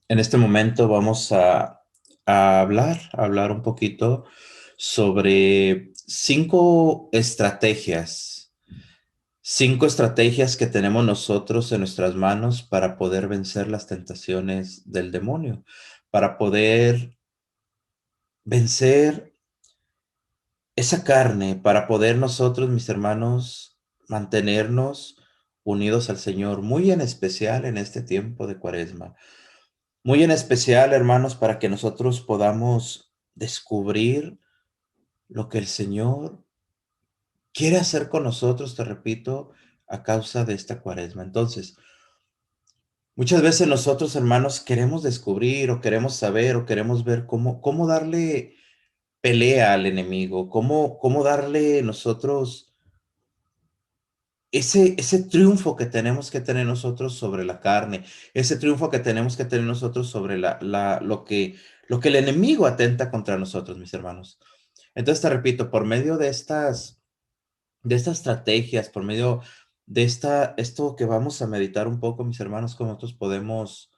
En este momento vamos a hablar un poquito sobre cinco estrategias que tenemos nosotros en nuestras manos para poder vencer las tentaciones del demonio, para poder vencer esa carne, para poder nosotros, mis hermanos, mantenernos unidos al Señor, muy en especial en este tiempo de Cuaresma. Muy en especial, hermanos, para que nosotros podamos descubrir lo que el Señor quiere hacer con nosotros, te repito, a causa de esta Cuaresma. Entonces, muchas veces nosotros, hermanos, queremos descubrir o queremos saber o queremos ver cómo darle pelea al enemigo, cómo darle nosotros ese triunfo que tenemos que tener nosotros sobre la carne, ese triunfo que tenemos que tener nosotros sobre lo que el enemigo atenta contra nosotros, mis hermanos. Entonces te repito, por medio de estas estrategias, por medio de esto que vamos a meditar un poco, mis hermanos, con nosotros podemos,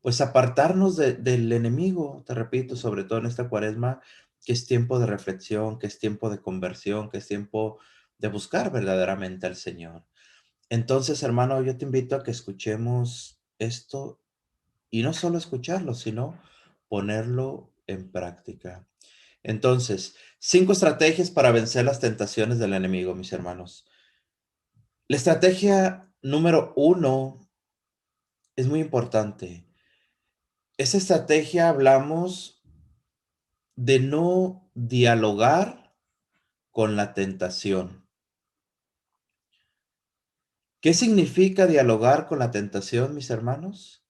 pues, apartarnos del enemigo, te repito, sobre todo en esta Cuaresma, que es tiempo de reflexión, que es tiempo de conversión, que es tiempo de buscar verdaderamente al Señor. Entonces, hermano, yo te invito a que escuchemos esto y no solo escucharlo, sino ponerlo en práctica. Entonces, 5 estrategias para vencer las tentaciones del enemigo, mis hermanos. La estrategia número 1 es muy importante. Esa estrategia hablamos de no dialogar con la tentación. ¿Qué significa dialogar con la tentación, mis hermanos?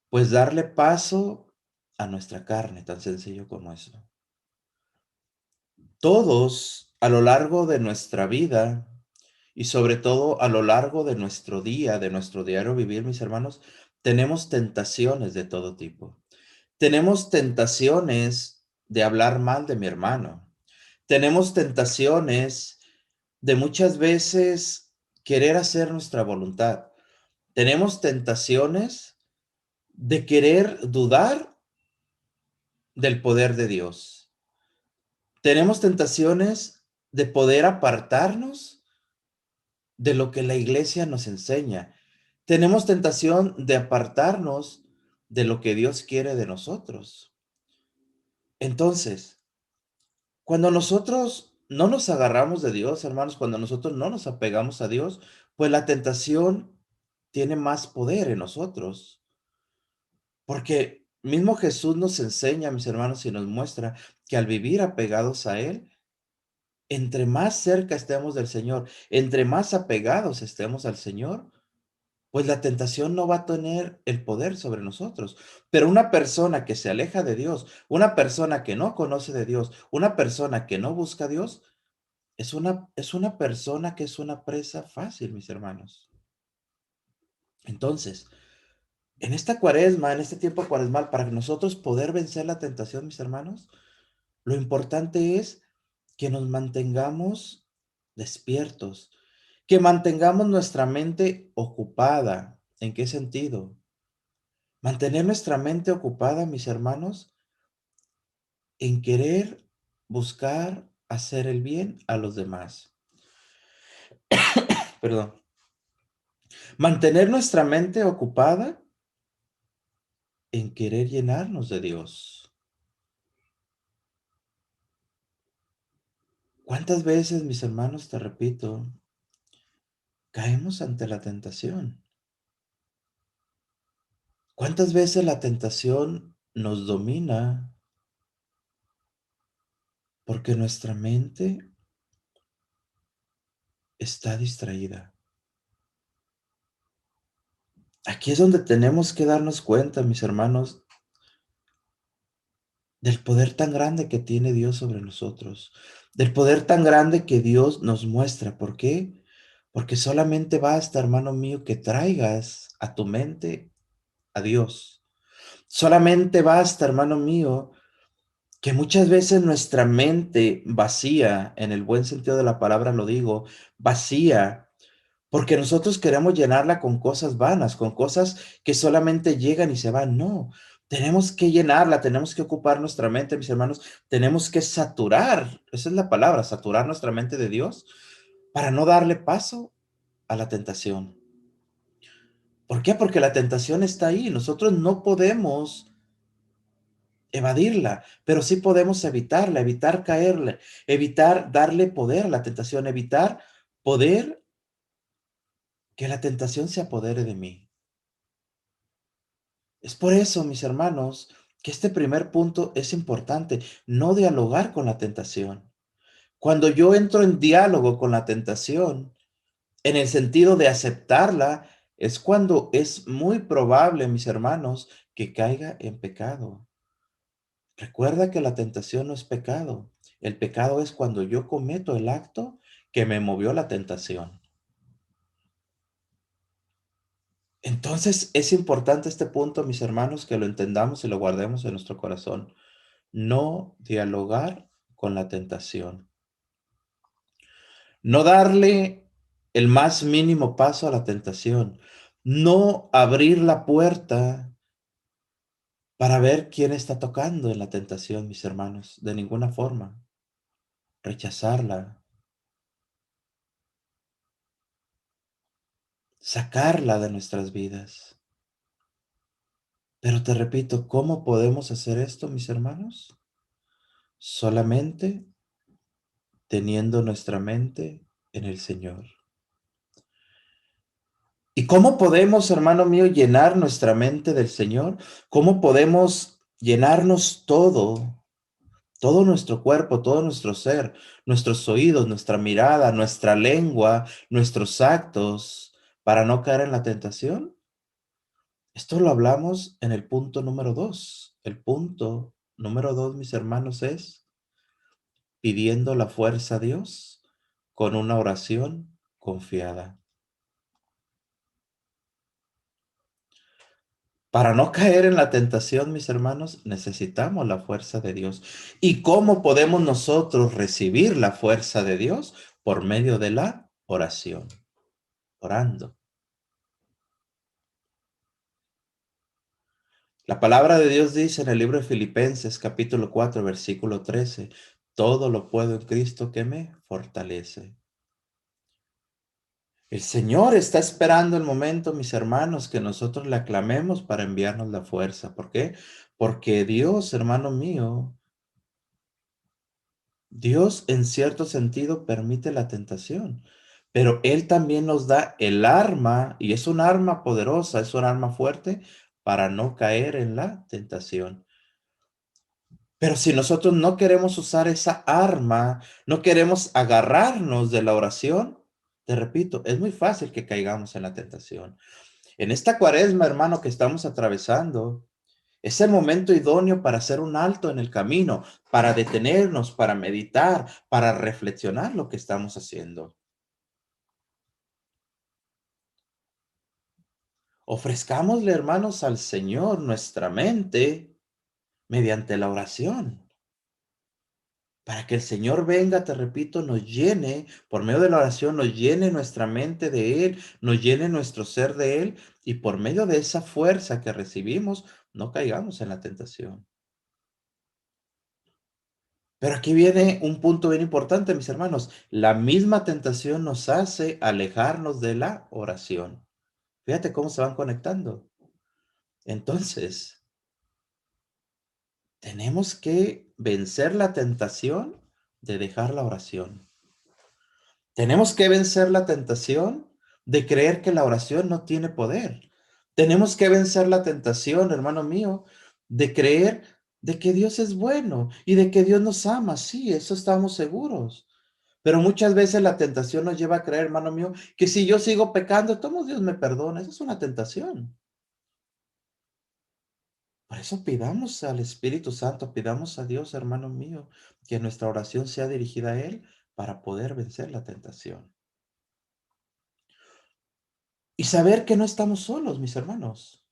Pues darle paso a nuestra carne, tan sencillo como eso. Todos a lo largo de nuestra vida y sobre todo a lo largo de nuestro día, de nuestro diario vivir, mis hermanos, tenemos tentaciones de todo tipo. Tenemos tentaciones de hablar mal de mi hermano. Tenemos tentaciones de muchas veces querer hacer nuestra voluntad. Tenemos tentaciones de querer dudar del poder de Dios. Tenemos tentaciones de poder apartarnos de lo que la iglesia nos enseña. Tenemos tentación de apartarnos de lo que Dios quiere de nosotros. Entonces, cuando nosotros no nos agarramos de Dios, hermanos, cuando nosotros no nos apegamos a Dios, pues la tentación tiene más poder en nosotros. Porque mismo Jesús nos enseña, mis hermanos, y nos muestra que al vivir apegados a Él, entre más cerca estemos del Señor, entre más apegados estemos al Señor, pues la tentación no va a tener el poder sobre nosotros. Pero una persona que se aleja de Dios, una persona que no conoce de Dios, una persona que no busca a Dios, es una persona que es una presa fácil, mis hermanos. Entonces, en esta Cuaresma, en este tiempo cuaresmal, para nosotros poder vencer la tentación, mis hermanos, lo importante es que nos mantengamos despiertos, que mantengamos nuestra mente ocupada. ¿En qué sentido? Mantener nuestra mente ocupada, mis hermanos, en querer buscar hacer el bien a los demás. Perdón. Mantener nuestra mente ocupada en querer llenarnos de Dios. ¿Cuántas veces, mis hermanos, te repito, caemos ante la tentación? ¿Cuántas veces la tentación nos domina porque nuestra mente está distraída? Aquí es donde tenemos que darnos cuenta, mis hermanos, del poder tan grande que tiene Dios sobre nosotros, del poder tan grande que Dios nos muestra. ¿Por qué? Porque solamente basta, hermano mío, que traigas a tu mente a Dios. Solamente basta, hermano mío, que muchas veces nuestra mente vacía, en el buen sentido de la palabra lo digo, vacía, porque nosotros queremos llenarla con cosas vanas, con cosas que solamente llegan y se van. No, tenemos que llenarla, tenemos que ocupar nuestra mente, mis hermanos, tenemos que saturar, esa es la palabra, saturar nuestra mente de Dios para no darle paso a la tentación. ¿Por qué? Porque la tentación está ahí, nosotros no podemos evadirla, pero sí podemos evitarla, evitar caerle, evitar darle poder a la tentación, evitar poder que la tentación se apodere de mí. Es por eso, mis hermanos, que este primer punto es importante, no dialogar con la tentación. Cuando yo entro en diálogo con la tentación, en el sentido de aceptarla, es cuando es muy probable, mis hermanos, que caiga en pecado. Recuerda que la tentación no es pecado. El pecado es cuando yo cometo el acto que me movió la tentación. Entonces es importante este punto, mis hermanos, que lo entendamos y lo guardemos en nuestro corazón. No dialogar con la tentación. No darle el más mínimo paso a la tentación. No abrir la puerta para ver quién está tocando en la tentación, mis hermanos. De ninguna forma. Rechazarla. Sacarla de nuestras vidas. Pero te repito, ¿cómo podemos hacer esto, mis hermanos? Solamente teniendo nuestra mente en el Señor. ¿Y cómo podemos, hermano mío, llenar nuestra mente del Señor? ¿Cómo podemos llenarnos todo nuestro cuerpo, todo nuestro ser, nuestros oídos, nuestra mirada, nuestra lengua, nuestros actos, para no caer en la tentación? Esto lo hablamos en el punto número 2. El punto número 2, mis hermanos, es pidiendo la fuerza a Dios con una oración confiada. Para no caer en la tentación, mis hermanos, necesitamos la fuerza de Dios. ¿Y cómo podemos nosotros recibir la fuerza de Dios? Por medio de la oración, orando. La palabra de Dios dice en el libro de Filipenses, capítulo 4, versículo 13, todo lo puedo en Cristo que me fortalece. El Señor está esperando el momento, mis hermanos, que nosotros le aclamemos para enviarnos la fuerza. ¿Por qué? Porque Dios, hermano mío, Dios en cierto sentido permite la tentación, pero Él también nos da el arma, y es un arma poderosa, es un arma fuerte para no caer en la tentación. Pero si nosotros no queremos usar esa arma, no queremos agarrarnos de la oración, te repito, es muy fácil que caigamos en la tentación. En esta cuaresma, hermano, que estamos atravesando, es el momento idóneo para hacer un alto en el camino, para detenernos, para meditar, para reflexionar lo que estamos haciendo. Ofrezcámosle, hermanos, al Señor nuestra mente mediante la oración, para que el Señor venga, te repito, nos llene, por medio de la oración, nos llene nuestra mente de Él, nos llene nuestro ser de Él, y por medio de esa fuerza que recibimos, no caigamos en la tentación. Pero aquí viene un punto bien importante, mis hermanos. La misma tentación nos hace alejarnos de la oración. Fíjate cómo se van conectando. Entonces, tenemos que vencer la tentación de dejar la oración. Tenemos que vencer la tentación de creer que la oración no tiene poder. Tenemos que vencer la tentación, hermano mío, de creer de que Dios es bueno y de que Dios nos ama. Sí, eso estamos seguros. Pero muchas veces la tentación nos lleva a creer, hermano mío, que si yo sigo pecando, todo Dios me perdona. Esa es una tentación. Por eso pidamos al Espíritu Santo, pidamos a Dios, hermano mío, que nuestra oración sea dirigida a Él para poder vencer la tentación. Y saber que no estamos solos, mis hermanos.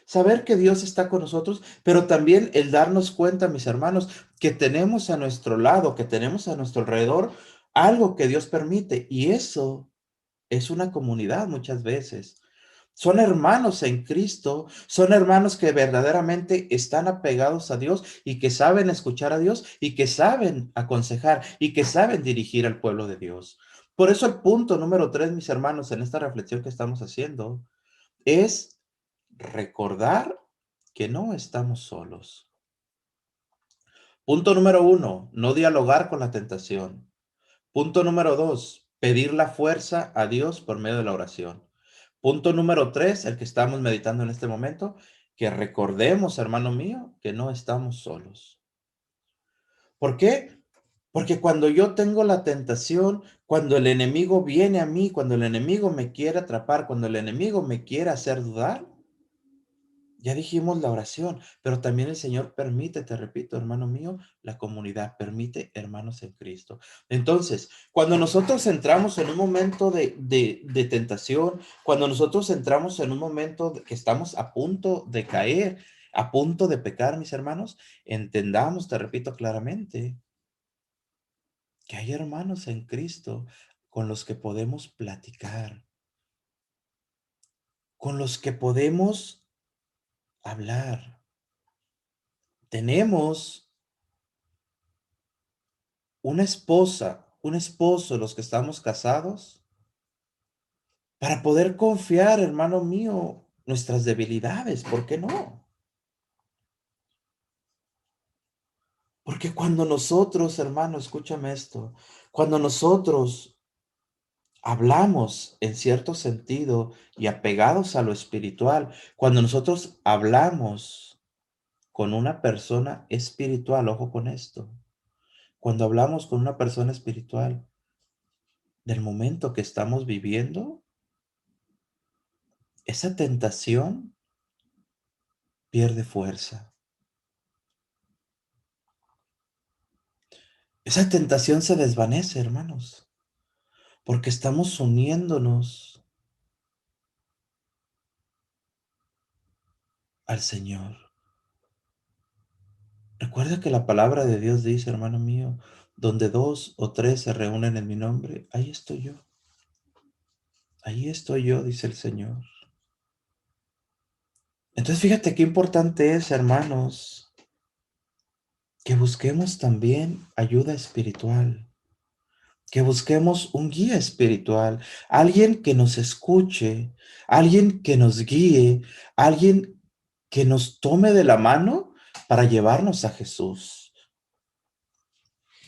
Saber que Dios está con nosotros, pero también el darnos cuenta, mis hermanos, que tenemos a nuestro lado, que tenemos a nuestro alrededor algo que Dios permite. Y eso es una comunidad muchas veces. Son hermanos en Cristo, son hermanos que verdaderamente están apegados a Dios y que saben escuchar a Dios y que saben aconsejar y que saben dirigir al pueblo de Dios. Por eso el punto número 3, mis hermanos, en esta reflexión que estamos haciendo, es recordar que no estamos solos. Punto número 1, no dialogar con la tentación. Punto número 2, pedir la fuerza a Dios por medio de la oración. Punto número 3, el que estamos meditando en este momento, que recordemos, hermano mío, que no estamos solos. ¿Por qué? Porque cuando yo tengo la tentación, cuando el enemigo viene a mí, cuando el enemigo me quiere atrapar, cuando el enemigo me quiere hacer dudar, ya dijimos la oración, pero también el Señor permite, te repito, hermano mío, la comunidad, permite hermanos en Cristo. Entonces, cuando nosotros entramos en un momento de tentación, cuando nosotros entramos en un momento que estamos a punto de caer, a punto de pecar, mis hermanos, entendamos, te repito claramente, que hay hermanos en Cristo con los que podemos platicar, con los que podemos hablar. Tenemos una esposa, un esposo, los que estamos casados, para poder confiar, hermano mío, nuestras debilidades, ¿por qué no? Porque cuando nosotros, hermano, escúchame esto, cuando nosotros hablamos en cierto sentido y apegados a lo espiritual, cuando nosotros hablamos con una persona espiritual, ojo con esto, cuando hablamos con una persona espiritual del momento que estamos viviendo, esa tentación pierde fuerza. Esa tentación se desvanece, hermanos, porque estamos uniéndonos al Señor. Recuerda que la palabra de Dios dice, hermano mío, donde dos o tres se reúnen en mi nombre, ahí estoy yo. Ahí estoy yo, dice el Señor. Entonces, fíjate qué importante es, hermanos, que busquemos también ayuda espiritual, que busquemos un guía espiritual, alguien que nos escuche, alguien que nos guíe, alguien que nos tome de la mano para llevarnos a Jesús.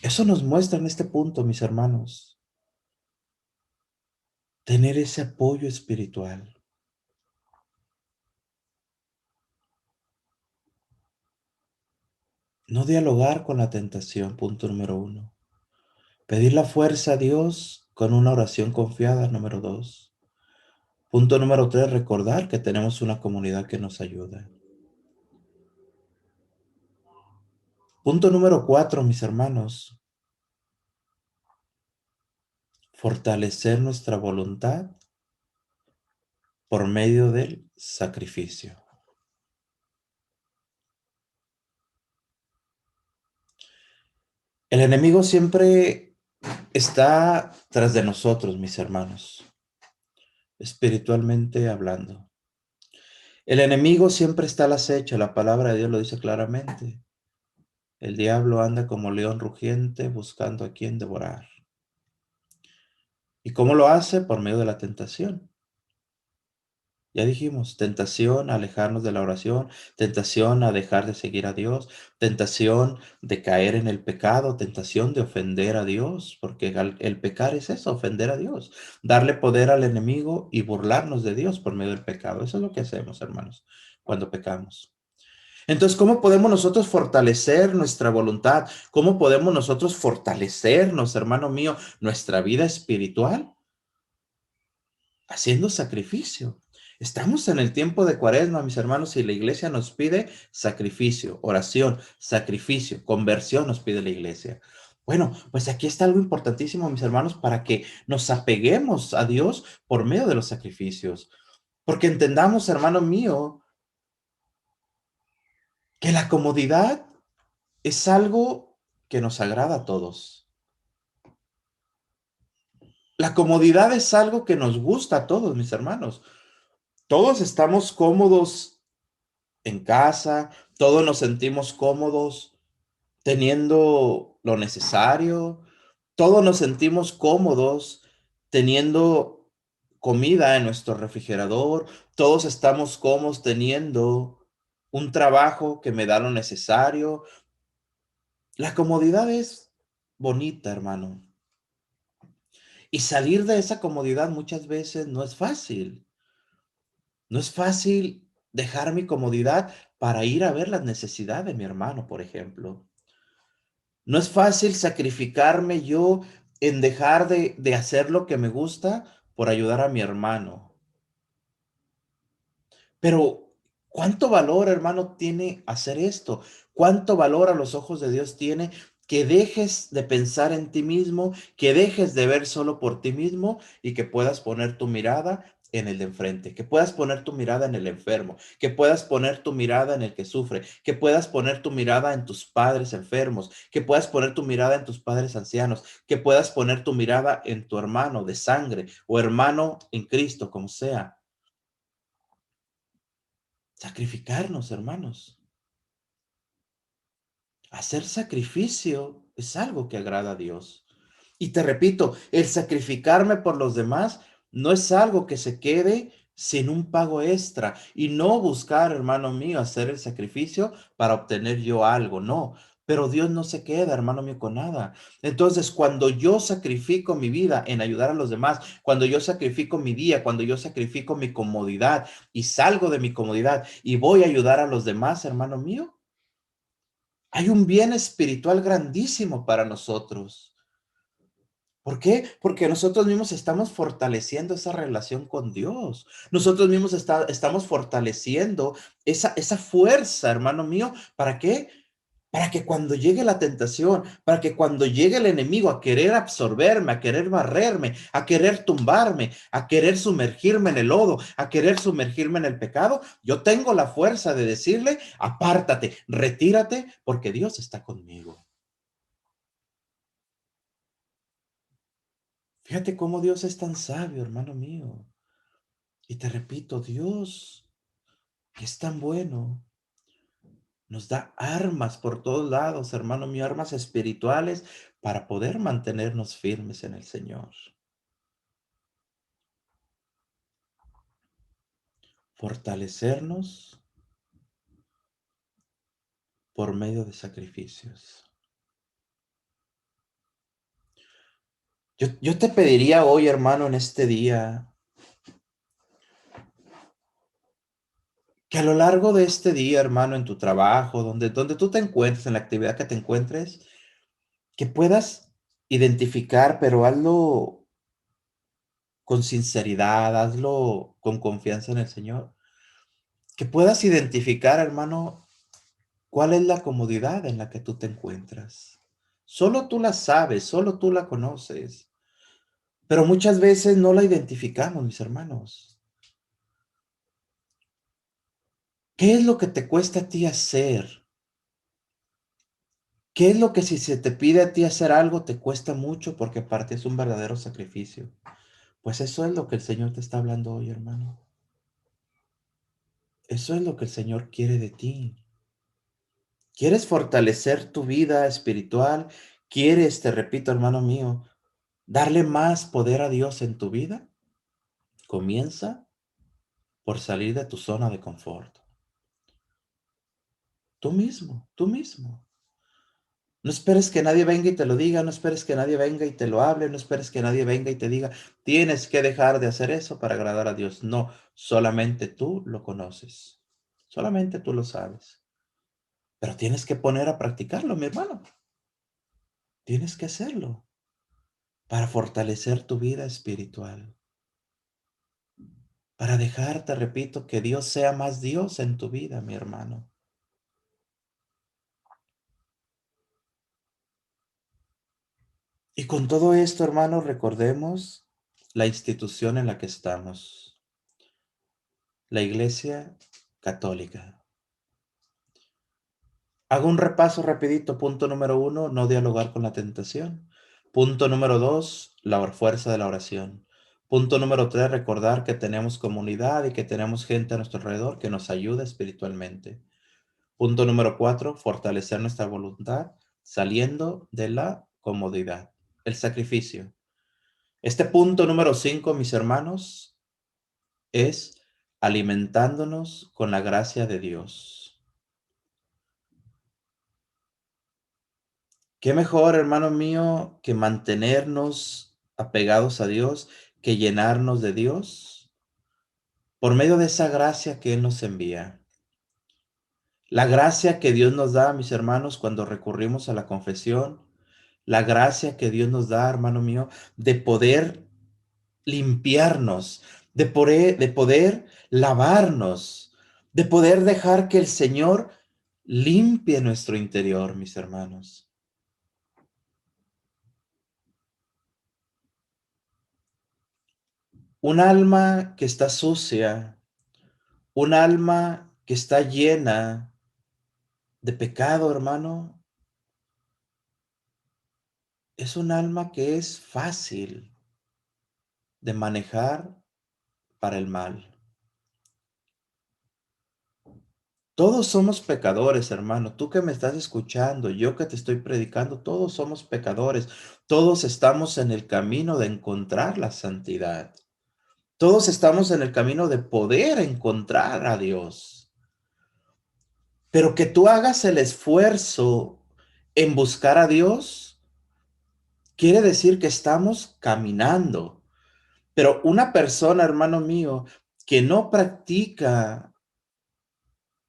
Eso nos muestra en este punto, mis hermanos, tener ese apoyo espiritual. No dialogar con la tentación, punto número 1. Pedir la fuerza a Dios con una oración confiada, número 2. Punto número 3, recordar que tenemos una comunidad que nos ayuda. Punto número 4, mis hermanos, fortalecer nuestra voluntad por medio del sacrificio. El enemigo siempre está tras de nosotros, mis hermanos, espiritualmente hablando. El enemigo siempre está al acecho, la palabra de Dios lo dice claramente. El diablo anda como león rugiente buscando a quien devorar. ¿Y cómo lo hace? Por medio de la tentación. Ya dijimos, tentación a alejarnos de la oración, tentación a dejar de seguir a Dios, tentación de caer en el pecado, tentación de ofender a Dios, porque el pecar es eso, ofender a Dios, darle poder al enemigo y burlarnos de Dios por medio del pecado. Eso es lo que hacemos, hermanos, cuando pecamos. Entonces, ¿cómo podemos nosotros fortalecer nuestra voluntad? ¿Cómo podemos nosotros fortalecernos, hermano mío, nuestra vida espiritual? Haciendo sacrificio. Estamos en el tiempo de Cuaresma, mis hermanos, y la iglesia nos pide sacrificio, oración, sacrificio, conversión nos pide la iglesia. Bueno, pues aquí está algo importantísimo, mis hermanos, para que nos apeguemos a Dios por medio de los sacrificios. Porque entendamos, hermano mío, que la comodidad es algo que nos agrada a todos. La comodidad es algo que nos gusta a todos, mis hermanos. Todos estamos cómodos en casa, todos nos sentimos cómodos teniendo lo necesario, todos nos sentimos cómodos teniendo comida en nuestro refrigerador, todos estamos cómodos teniendo un trabajo que me da lo necesario. La comodidad es bonita, hermano. Y salir de esa comodidad muchas veces no es fácil. No es fácil dejar mi comodidad para ir a ver las necesidades de mi hermano, por ejemplo. No es fácil sacrificarme yo en dejar de hacer lo que me gusta por ayudar a mi hermano. Pero, ¿cuánto valor, hermano, tiene hacer esto? ¿Cuánto valor a los ojos de Dios tiene que dejes de pensar en ti mismo, que dejes de ver solo por ti mismo y que puedas poner tu mirada en el de enfrente, que puedas poner tu mirada en el enfermo, que puedas poner tu mirada en el que sufre, que puedas poner tu mirada en tus padres enfermos, que puedas poner tu mirada en tus padres ancianos, que puedas poner tu mirada en tu hermano de sangre o hermano en Cristo, como sea? Sacrificarnos, hermanos. Hacer sacrificio es algo que agrada a Dios. Y te repito, el sacrificarme por los demás no es algo que se quede sin un pago extra y no buscar, hermano mío, hacer el sacrificio para obtener yo algo, no. Pero Dios no se queda, hermano mío, con nada. Entonces, cuando yo sacrifico mi vida en ayudar a los demás, cuando yo sacrifico mi día, cuando yo sacrifico mi comodidad y salgo de mi comodidad y voy a ayudar a los demás, hermano mío, hay un bien espiritual grandísimo para nosotros. ¿Por qué? Porque nosotros mismos estamos fortaleciendo esa relación con Dios. Nosotros mismos estamos fortaleciendo esa fuerza, hermano mío. ¿Para qué? Para que cuando llegue la tentación, para que cuando llegue el enemigo a querer absorberme, a querer barrerme, a querer tumbarme, a querer sumergirme en el lodo, a querer sumergirme en el pecado, yo tengo la fuerza de decirle, apártate, retírate, porque Dios está conmigo. Fíjate cómo Dios es tan sabio, hermano mío. Y te repito, Dios, que es tan bueno, nos da armas por todos lados, hermano mío, armas espirituales para poder mantenernos firmes en el Señor. Fortalecernos por medio de sacrificios. Yo te pediría hoy, hermano, en este día, que a lo largo de este día, hermano, en tu trabajo, donde tú te encuentres, en la actividad que te encuentres, que puedas identificar, pero hazlo con sinceridad, hazlo con confianza en el Señor, que puedas identificar, hermano, cuál es la comodidad en la que tú te encuentras. Solo tú la sabes, solo tú la conoces, pero muchas veces no la identificamos, mis hermanos. ¿Qué es lo que te cuesta a ti hacer? ¿Qué es lo que si se te pide a ti hacer algo te cuesta mucho porque aparte es un verdadero sacrificio? Pues eso es lo que el Señor te está hablando hoy, hermano. Eso es lo que el Señor quiere de ti. ¿Quieres fortalecer tu vida espiritual? ¿Quieres, te repito, hermano mío, darle más poder a Dios en tu vida? Comienza por salir de tu zona de confort. Tú mismo, tú mismo. No esperes que nadie venga y te lo diga, no esperes que nadie venga y te lo hable, no esperes que nadie venga y te diga, tienes que dejar de hacer eso para agradar a Dios. No, solamente tú lo conoces, solamente tú lo sabes. Pero tienes que poner a practicarlo, mi hermano. Tienes que hacerlo para fortalecer tu vida espiritual, para dejar, te repito, que Dios sea más Dios en tu vida, mi hermano. Y con todo esto, hermano, recordemos la institución en la que estamos, la Iglesia Católica. Hago un repaso rapidito. Punto número uno, no dialogar con la tentación. Punto número dos, la fuerza de la oración. Punto número 3, recordar que tenemos comunidad y que tenemos gente a nuestro alrededor que nos ayuda espiritualmente. Punto número 4, fortalecer nuestra voluntad saliendo de la comodidad, el sacrificio. Este punto número 5, mis hermanos, es alimentándonos con la gracia de Dios. Qué mejor, hermano mío, que mantenernos apegados a Dios, que llenarnos de Dios por medio de esa gracia que Él nos envía. La gracia que Dios nos da, mis hermanos, cuando recurrimos a la confesión, la gracia que Dios nos da, hermano mío, de poder limpiarnos, de poder lavarnos, de poder dejar que el Señor limpie nuestro interior, mis hermanos. Un alma que está sucia, un alma que está llena de pecado, hermano, es un alma que es fácil de manejar para el mal. Todos somos pecadores, hermano. Tú que me estás escuchando, yo que te estoy predicando, todos somos pecadores. Todos estamos en el camino de encontrar la santidad. Todos estamos en el camino de poder encontrar a Dios. Pero que tú hagas el esfuerzo en buscar a Dios, quiere decir que estamos caminando. Pero una persona, hermano mío, que no practica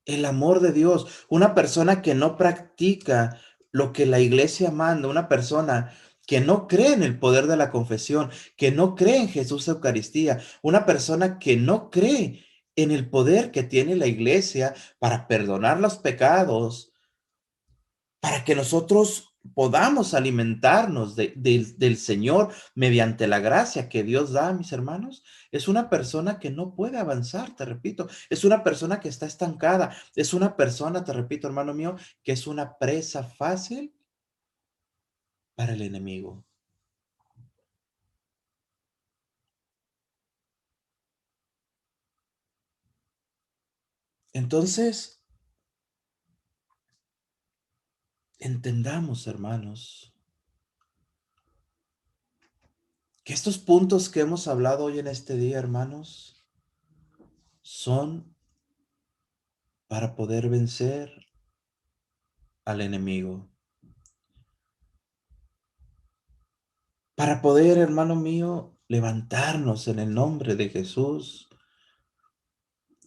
el amor de Dios, una persona que no practica lo que la iglesia manda, una persona que no cree en el poder de la confesión, que no cree en Jesús Eucaristía, una persona que no cree en el poder que tiene la iglesia para perdonar los pecados, para que nosotros podamos alimentarnos del Señor mediante la gracia que Dios da, mis hermanos, es una persona que no puede avanzar, te repito, es una persona que está estancada, es una persona, te repito, hermano mío, que es una presa fácil para el enemigo. Entonces, entendamos, hermanos, que estos puntos que hemos hablado hoy en este día, hermanos, son para poder vencer al enemigo. Para poder, hermano mío, levantarnos en el nombre de Jesús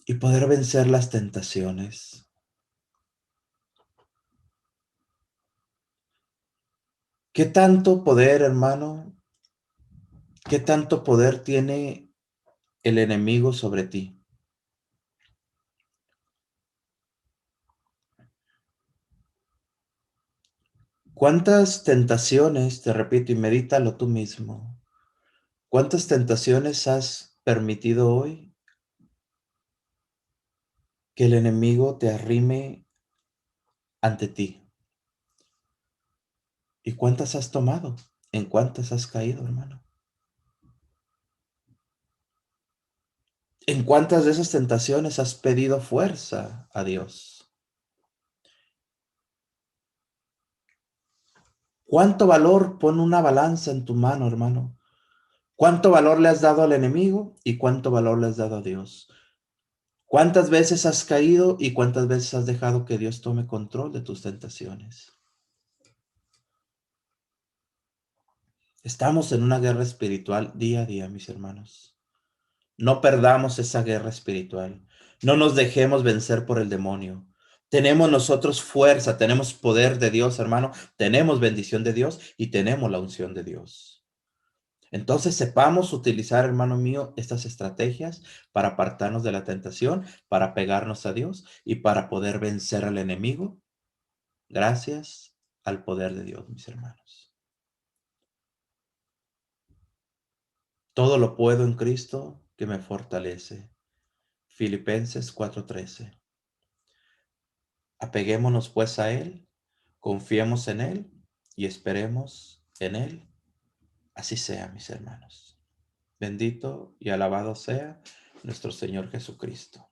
y poder vencer las tentaciones. ¿Qué tanto poder, hermano? ¿Qué tanto poder tiene el enemigo sobre ti? ¿Cuántas tentaciones, te repito, y medítalo tú mismo, cuántas tentaciones has permitido hoy que el enemigo te arrime ante ti? ¿Y cuántas has tomado? ¿En cuántas has caído, hermano? ¿En cuántas de esas tentaciones has pedido fuerza a Dios? ¿Cuánto valor pone una balanza en tu mano, hermano? ¿Cuánto valor le has dado al enemigo y cuánto valor le has dado a Dios? ¿Cuántas veces has caído y cuántas veces has dejado que Dios tome control de tus tentaciones? Estamos en una guerra espiritual día a día, mis hermanos. No perdamos esa guerra espiritual. No nos dejemos vencer por el demonio. Tenemos nosotros fuerza, tenemos poder de Dios, hermano. Tenemos bendición de Dios y tenemos la unción de Dios. Entonces sepamos utilizar, hermano mío, estas estrategias para apartarnos de la tentación, para pegarnos a Dios y para poder vencer al enemigo gracias al poder de Dios, mis hermanos. Todo lo puedo en Cristo que me fortalece. Filipenses 4:13. Apeguémonos pues a Él, confiemos en Él y esperemos en Él. Así sea, mis hermanos. Bendito y alabado sea nuestro Señor Jesucristo.